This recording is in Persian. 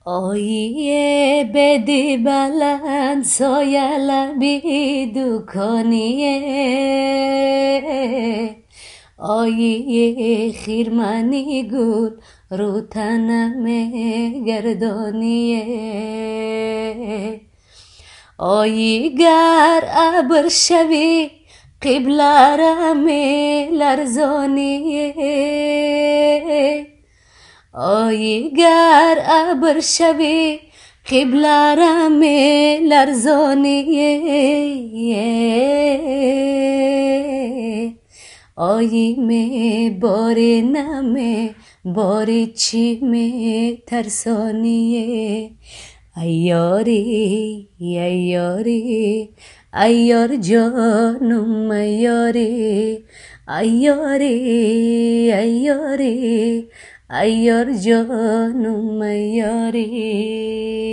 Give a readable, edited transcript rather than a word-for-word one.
آیه بدی بلند سایه بیدو کنیه آیه خیرمنی گل رو تنم گردانیه آیی گر ابر شوی قبله رم لرزانیه آیی گر ابر شوی قبله رم لرزانیه آیی می باری نمی باری چی می ترسانیه ایاری ایاری ایار جانم ایاری ایاری ایاری ایار جانم ایاری